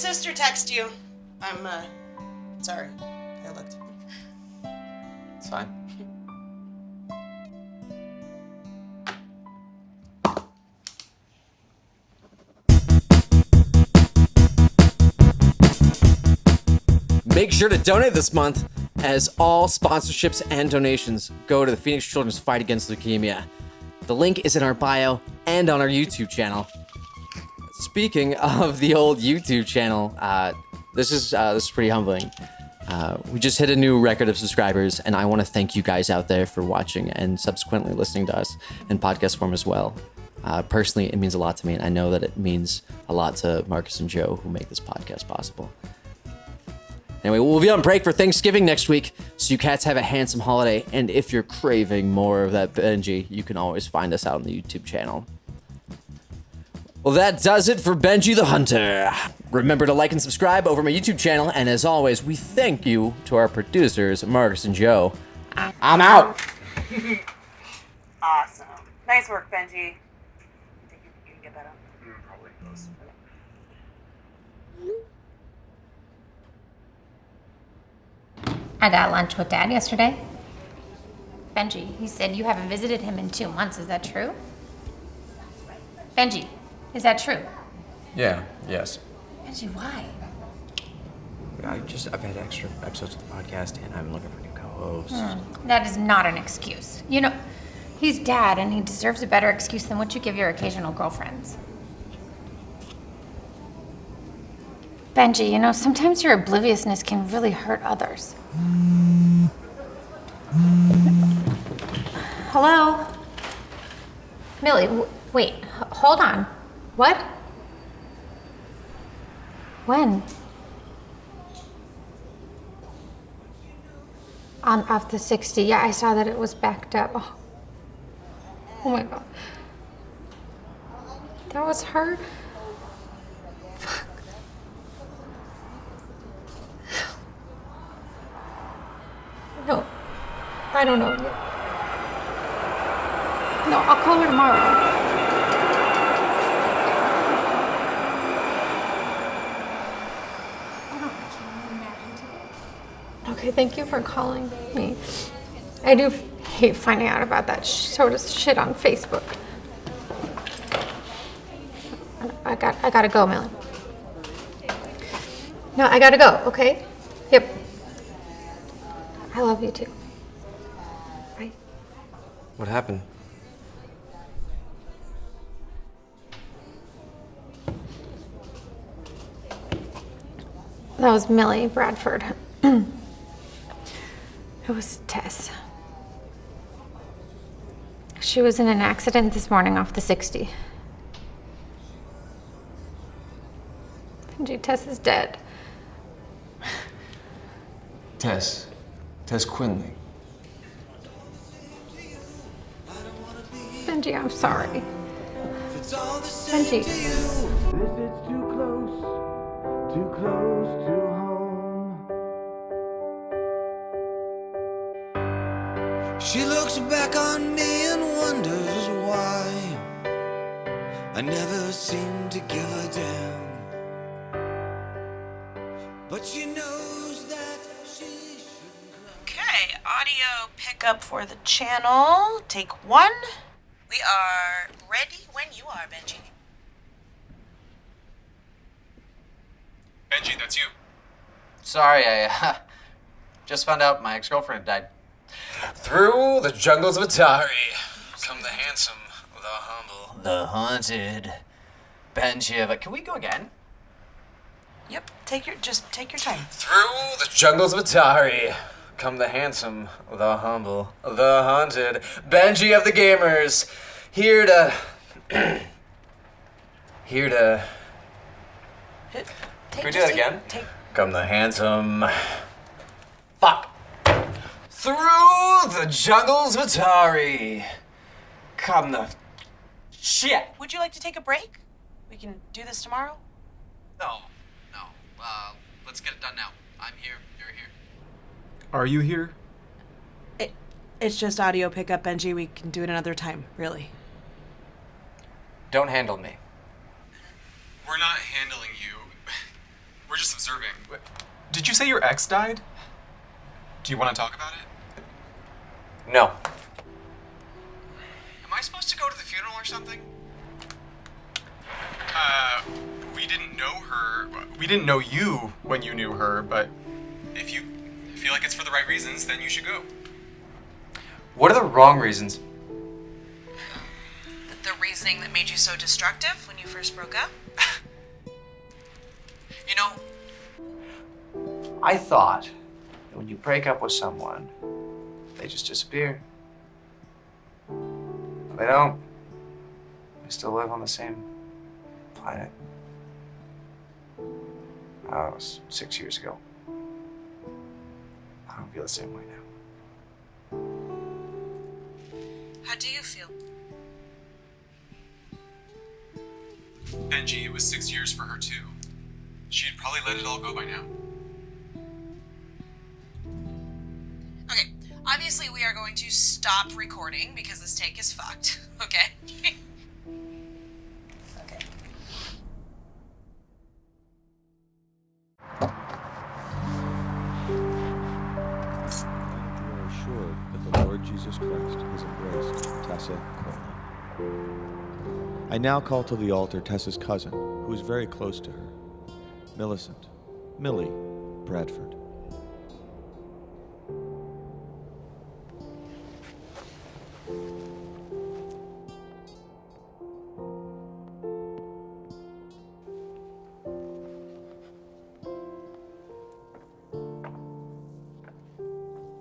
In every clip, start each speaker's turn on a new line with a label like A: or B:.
A: sister text you. I'm, sorry. I looked.
B: It's fine. Make sure to donate this month, as all sponsorships and donations go to the Phoenix Children's fight against leukemia. The link is in our bio and on our YouTube channel. Speaking of the old YouTube channel, this is pretty humbling. We just hit a new record of subscribers, and I want to thank you guys out there for watching and subsequently listening to us in podcast form as well. Personally, it means a lot to me, and I know that it means a lot to Markus and Joe, who make this podcast possible. Anyway, we'll be on break for Thanksgiving next week, so you cats have a handsome holiday, and if you're craving more of that Benji, you can always find us out on the YouTube channel. Well, that does it for Benji the Hunter. Remember to like and subscribe over my YouTube channel, and as always, we thank you to our producers, Markus and Joe. I'm out.
C: Awesome. Nice work, Benji. Think you can get that up?
B: Probably close.
D: I got lunch with Dad yesterday. Benji, he said you haven't visited him in 2 months. Is that true? Benji, is that true?
B: Yeah, yes.
D: Benji, why?
B: I've had extra episodes of the podcast, and I'm looking for new co-hosts.
D: That is not an excuse. You know, he's Dad, and he deserves a better excuse than what you give your occasional girlfriends. Benji, you know, sometimes your obliviousness can really hurt others. Hello? Millie, wait, hold on. What? When? Off the 60. Yeah, I saw that it was backed up. Oh my God. That was her? Fuck. No, I don't know. No, I'll call her tomorrow. Okay, thank you for calling me. I do hate finding out about that sort of shit on Facebook. I gotta go, Millie. No, I gotta go, okay? Yep. I love you too. Bye.
B: What happened?
D: That was Millie Bradford. It was Tess. She was in an accident this morning off the 60. Benji, Tess is dead.
B: Tess Quinley.
D: Benji, I'm sorry. Benji.
E: This is too close to home. She looks back on me and wonders why I never seem to give a damn. But she knows that she shouldn't cry.
A: Okay, audio pickup for the channel. Take 1. We are ready when you are, Benji.
F: Benji, that's you.
B: Sorry, I just found out my ex-girlfriend died. Through the jungles of Atari come the handsome, the humble, the haunted. Benji, but can we go again?
A: Yep, take your time.
B: Through the jungles of Atari come the handsome, the humble, the haunted. Benji of the gamers, here to Can we do that again? Come the handsome. Fuck. Through the jungles of Atari come the shit.
A: Would you like to take a break? We can do this tomorrow.
B: No. Let's get it done now. I'm here. You're here.
F: Are you here?
A: It's just audio pickup, Benji. We can do it another time, really.
B: Don't handle me.
F: We're not handling you. Did you say your ex died? Do you want to talk about it?
B: No.
F: Am I supposed to go to the funeral or something? We didn't know her. We didn't know you when you knew her, but if you feel like it's for the right reasons, then you should go.
B: What are the wrong reasons?
A: The reasoning that made you so destructive when you first broke up?
B: You know, I thought that when you break up with someone, they just disappear. But they don't. They still live on the same planet. That was 6 years ago. I don't feel the same way now.
A: How do you feel?
F: Benji, it was 6 years for her too. She'd probably let it all go by now.
A: Okay, obviously we are going to stop recording because this take is fucked, okay? Okay.
G: You are assured that the Lord Jesus Christ has embraced Tessa Courtney. I now call to the altar Tessa's cousin, who is very close to her, Millicent, Millie Bradford.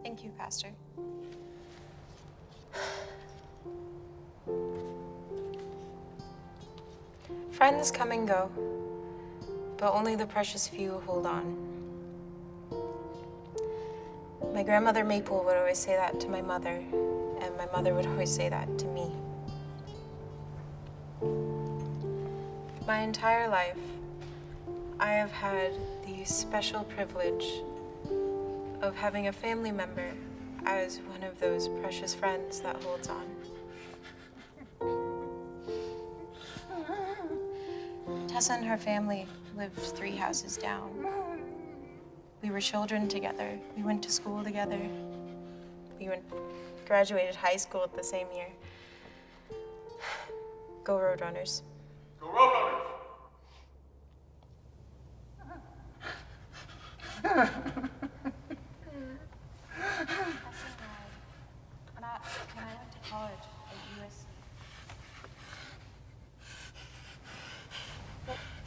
H: Thank you, Pastor. Friends come and go, but only the precious few hold on. My grandmother Maple would always say that to my mother, and my mother would always say that to me. My entire life, I have had the special privilege of having a family member as one of those precious friends that holds on. Tessa and her family lived 3 houses down. We were children together. We went to school together. We graduated high school at the same year. Go Roadrunners.
F: Go Roadrunners!
H: When I went to college at USC.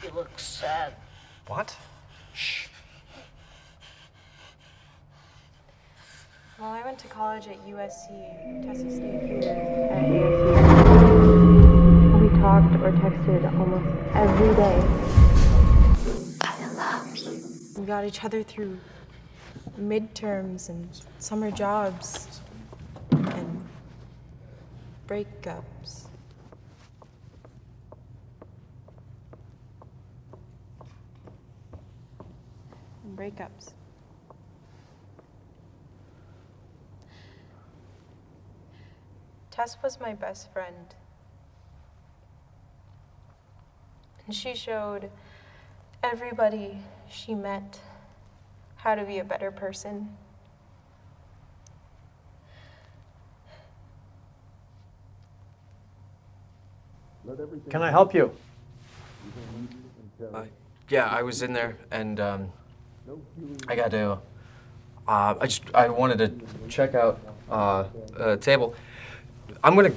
I: You look sad.
B: What? Shh.
H: Well, I went to college at USC. Tessa stayed here at ASU. We talked or texted almost every day.
I: I love you.
H: We got each other through midterms and summer jobs and breakups. And breakups. Tess was my best friend. And she showed everybody she met how to be a better person.
J: Can I help you?
B: Yeah, I was in there, and I got to. I wanted to check out a table. I'm gonna.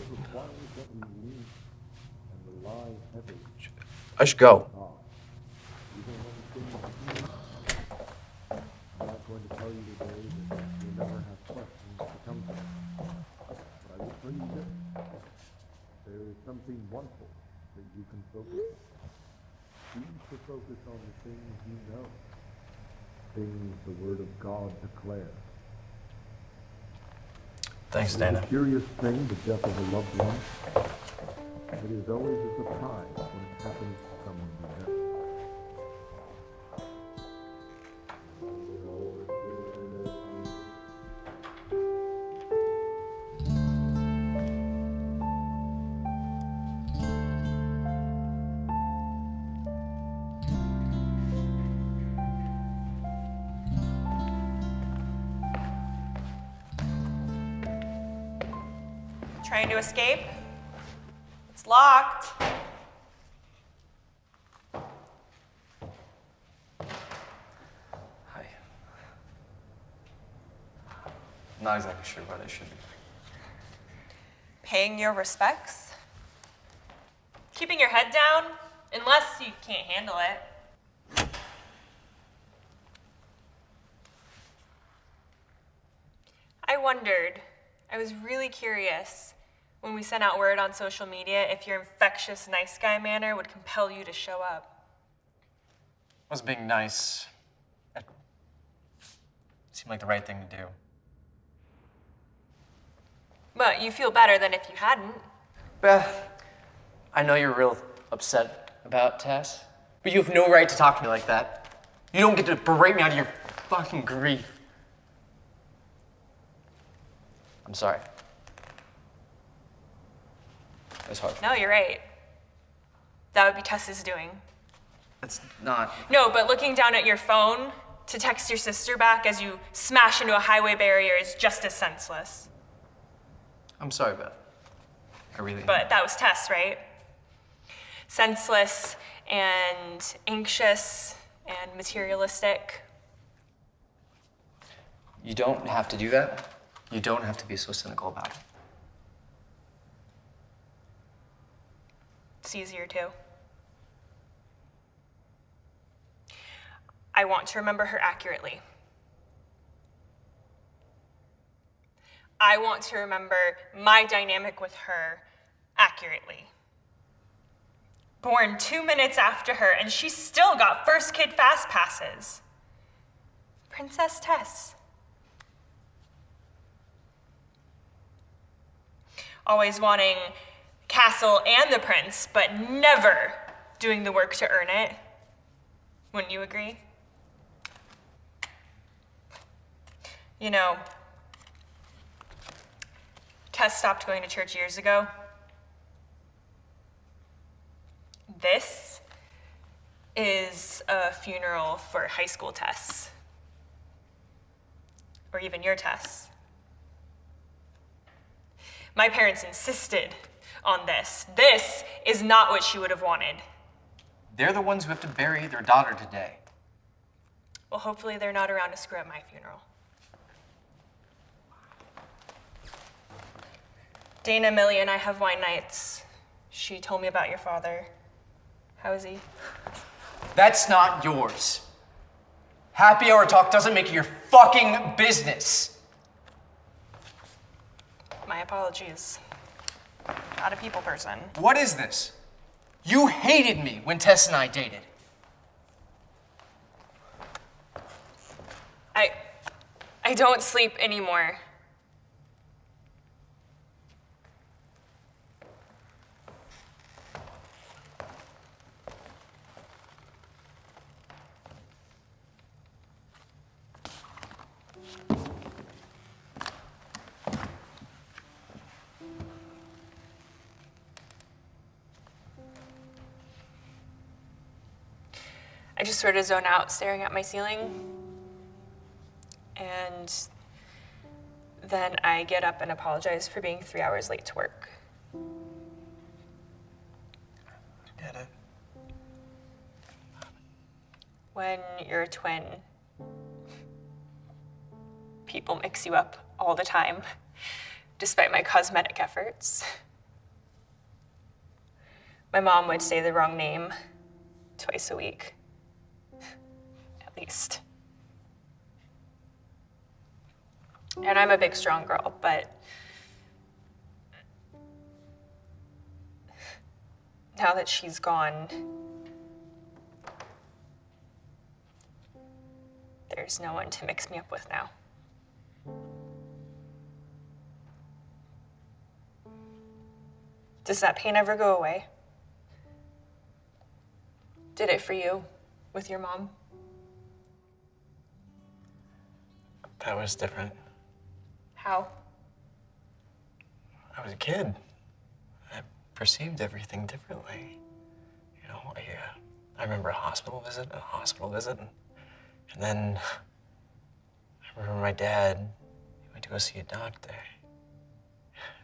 B: I should go.
G: I'm not going to tell you today that you'll never have questions to come to. But I will tell you this. There is something wonderful that you can focus on. Choose to focus on the things you know. Things the Word of God declares.
B: Thanks,
G: It is
B: Dana.
G: a curious thing, the death of a loved one. It is always a surprise when it happens to someone you know.
H: Trying to escape? It's locked.
K: Hi. I'm not exactly sure what I should be.
H: Paying your respects? Keeping your head down? Unless you can't handle it. I was really curious when we sent out word on social media if your infectious nice guy manner would compel you to show up.
K: I was being nice. It seemed like the right thing to do.
H: But you feel better than if you hadn't.
B: Beth, I know you're real upset about Tess, but you have no right to talk to me like that. You don't get to berate me out of your fucking grief. I'm sorry. It's hard.
H: No, you're right. That would be Tessa's doing.
B: It's not.
H: No, but looking down at your phone to text your sister back as you smash into a highway barrier is just as senseless.
B: I'm sorry, Beth. I really am.
H: But that was Tess, right? Senseless and anxious and materialistic.
B: You don't have to do that. You don't have to be so cynical about it.
H: It's easier to. I want to remember her accurately. I want to remember my dynamic with her accurately. Born 2 minutes after her, and she still got first kid fast passes. Princess Tess. Always wanting castle and the prince, but never doing the work to earn it. Wouldn't you agree? You know, Tess stopped going to church years ago. This is a funeral for high school Tess. Or even your Tess. My parents insisted on this. This is not what she would have wanted.
B: They're the ones who have to bury their daughter today.
H: Well, hopefully they're not around to screw up my funeral. Dana, Millie, and I have wine nights. She told me about your father. How is he?
B: That's not yours. Happy hour talk doesn't make it your fucking business.
H: My apologies. Not a people person.
B: What is this? You hated me when Tess and I dated.
H: I don't sleep anymore. I just sort of zone out staring at my ceiling. And then I get up and apologize for being 3 hours late to work.
K: Get it?
H: When you're a twin, people mix you up all the time, despite my cosmetic efforts. My mom would say the wrong name twice a week, at least. And I'm a big, strong girl, but now that she's gone, there's no one to mix me up with now. Does that pain ever go away? Did it for you with your mom?
K: That was different.
H: How?
K: I was a kid. I perceived everything differently. You know, I remember a hospital visit, and then I remember my dad, he went to go see a doctor.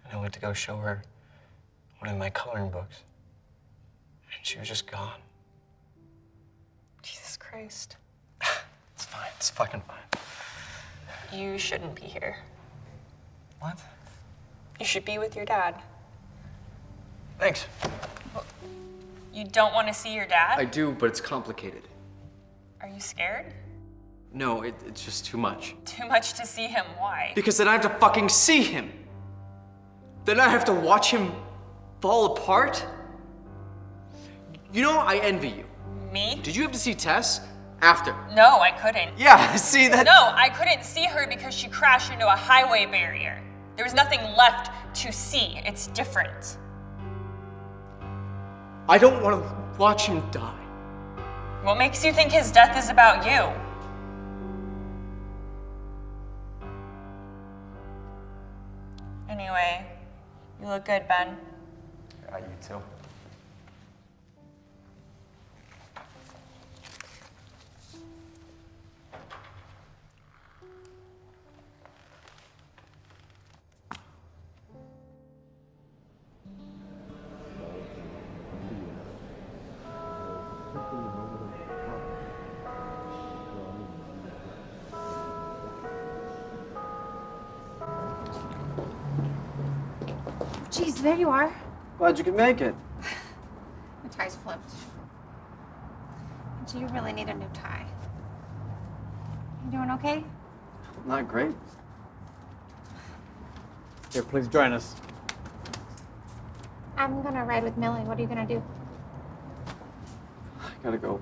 K: and I went to go show her one of my coloring books. And she was just gone.
H: Jesus Christ.
K: It's fine. It's fucking fine.
H: You shouldn't be here.
K: What?
H: You should be with your dad.
K: Thanks.
H: You don't want to see your dad?
K: I do, but it's complicated.
H: Are you scared?
K: No, it's just too much.
H: Too much to see him. Why?
K: Because then I have to fucking see him. Then I have to watch him fall apart. You know, I envy you.
H: Me?
K: Did you have to see Tess after?
H: No, I couldn't.
K: Yeah, see that?
H: No, I couldn't see her because she crashed into a highway barrier. There was nothing left to see. It's different.
K: I don't want to watch him die.
H: What makes you think his death is about you? Anyway, you look good, Ben.
K: Yeah, you too.
D: Jeez, there you are.
K: Glad you could make it.
D: The tie's flipped. Do you really need a new tie? You doing okay?
K: Not great.
J: Here, please join us.
D: I'm gonna ride with Millie. What are you gonna do?
K: I gotta go.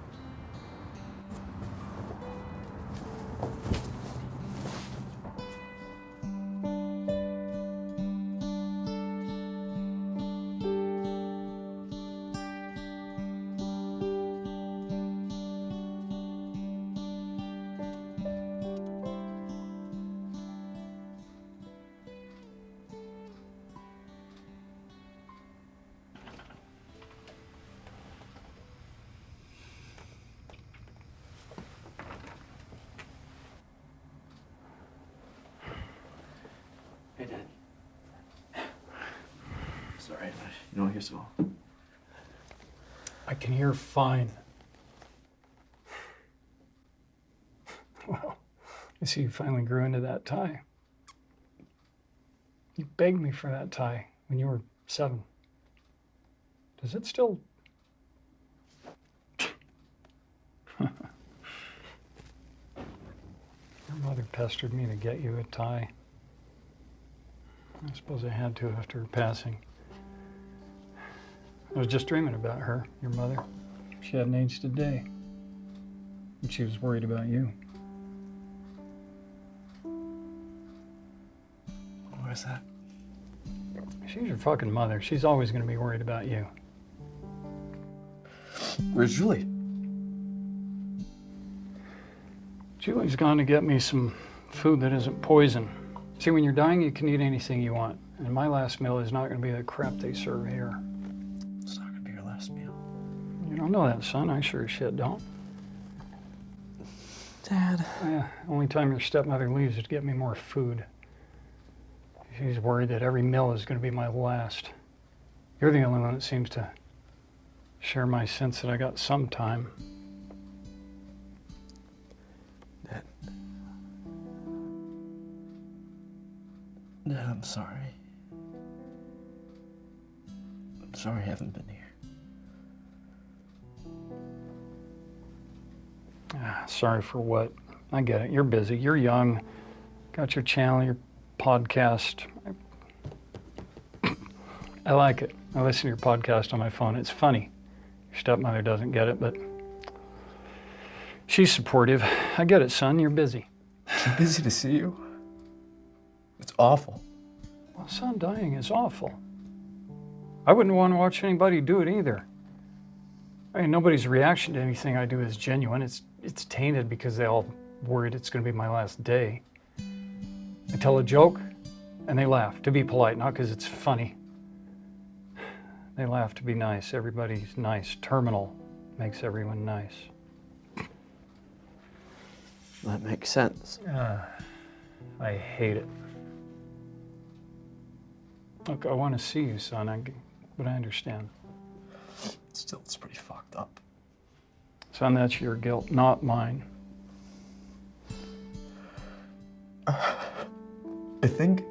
K: Hey, Dad. Sorry, but you don't hear so well.
J: I can hear fine. Well, I see you finally grew into that tie. You begged me for that tie when you were 7. Does it still... Your mother pestered me to get you a tie. I suppose I had to after her passing. I was just dreaming about her, your mother. She hadn't aged a day. And she was worried about you.
K: What is that?
J: She's your fucking mother. She's always going to be worried about you.
K: Where's Julie?
J: Julie's gone to get me some food that isn't poison. See, when you're dying, you can eat anything you want. And my last meal is not going to be the crap they serve here.
K: It's not going to be your last meal.
J: You don't know that, son. I sure as shit don't.
K: Dad.
J: Yeah, only time your stepmother leaves is to get me more food. She's worried that every meal is going to be my last. You're the only one that seems to share my sense that I got some time.
K: Dad. Dad, I'm sorry. I'm sorry I haven't been here.
J: Sorry for what? I get it. You're busy. You're young. Got your channel, your podcast. I like it. I listen to your podcast on my phone. It's funny. Your stepmother doesn't get it, but she's supportive. I get it, son. You're busy.
K: I'm busy to see you. It's awful.
J: Well, son, dying is awful. I wouldn't want to watch anybody do it either. I mean, nobody's reaction to anything I do is genuine. It's tainted because they all worried it's going to be my last day. I tell a joke, and they laugh to be polite, not because it's funny. They laugh to be nice. Everybody's nice. Terminal makes everyone nice.
K: That makes sense.
J: I hate it. Look, I want to see you, son, but I understand.
K: Still, it's pretty fucked up.
J: Son, that's your guilt, not mine.
K: I think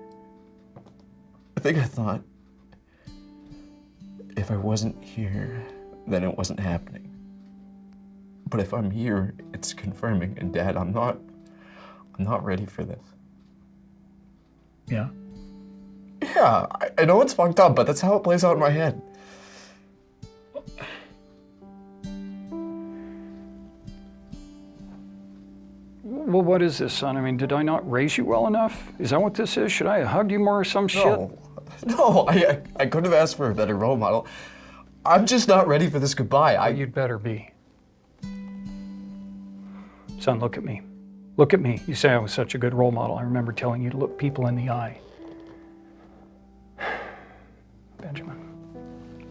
K: I thought if I wasn't here, then it wasn't happening. But if I'm here, it's confirming. And Dad, I'm not ready for this.
J: Yeah?
K: Yeah, I know it's fucked up, but that's how it plays out in my head.
J: Well, what is this, son? I mean, did I not raise you well enough? Is that what this is? Should I have hugged you more or some shit?
K: No, I couldn't have asked for a better role model. I'm just not ready for this goodbye.
J: Well, you'd better be. Son, look at me. Look at me. You say I was such a good role model. I remember telling you to look people in the eye. Benjamin,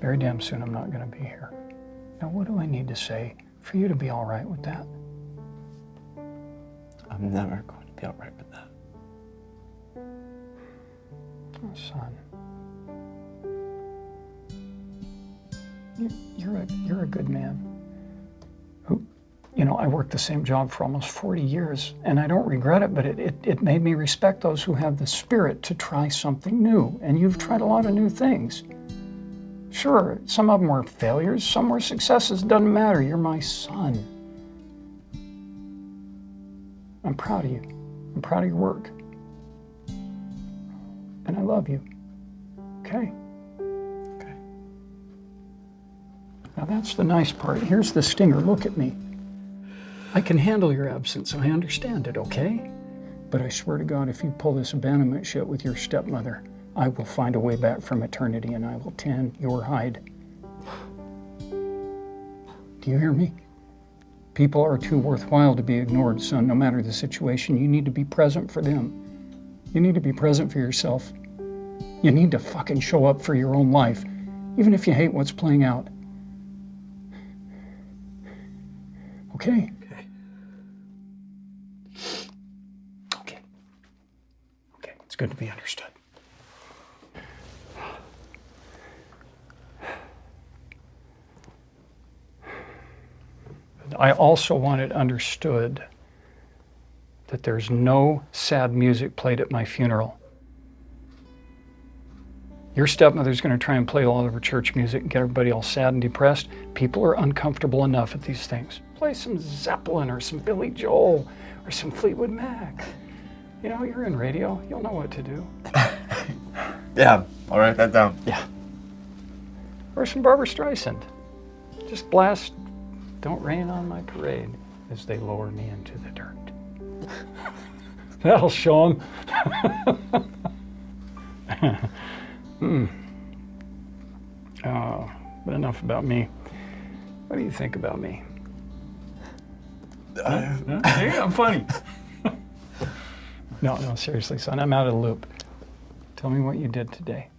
J: very damn soon I'm not going to be here. Now, what do I need to say for you to be all right with that?
K: I'm never going to be all right with that.
J: Oh, son. You're a good man. Who, I worked the same job for almost 40 years, and I don't regret it, but it made me respect those who have the spirit to try something new, and you've tried a lot of new things. Sure, some of them were failures, some were successes, doesn't matter, you're my son. I'm proud of you. I'm proud of your work. And I love you. Okay?
K: Okay.
J: Now that's the nice part. Here's the stinger. Look at me. I can handle your absence. I understand it, okay? But I swear to God, if you pull this abandonment shit with your stepmother, I will find a way back from eternity and I will tan your hide. Do you hear me? People are too worthwhile to be ignored, son. No matter the situation, you need to be present for them. You need to be present for yourself. You need to fucking show up for your own life, even if you hate what's playing out. Okay? Okay. Okay, it's good to be understood. I also want it understood that there's no sad music played at my funeral. Your stepmother's going to try and play all of her church music and get everybody all sad and depressed. People are uncomfortable enough at these things. Play some Zeppelin or some Billy Joel or some Fleetwood Mac. You're in radio. You'll know what to do.
K: Yeah, I'll write that down.
J: Yeah. Or some Barbra Streisand. Just blast "Don't Rain on My Parade" as they lower me into the dirt. That'll show them. But enough about me. What do you think about me? Hey, I'm funny. No, seriously, son, I'm out of the loop. Tell me what you did today.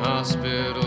L: Hospital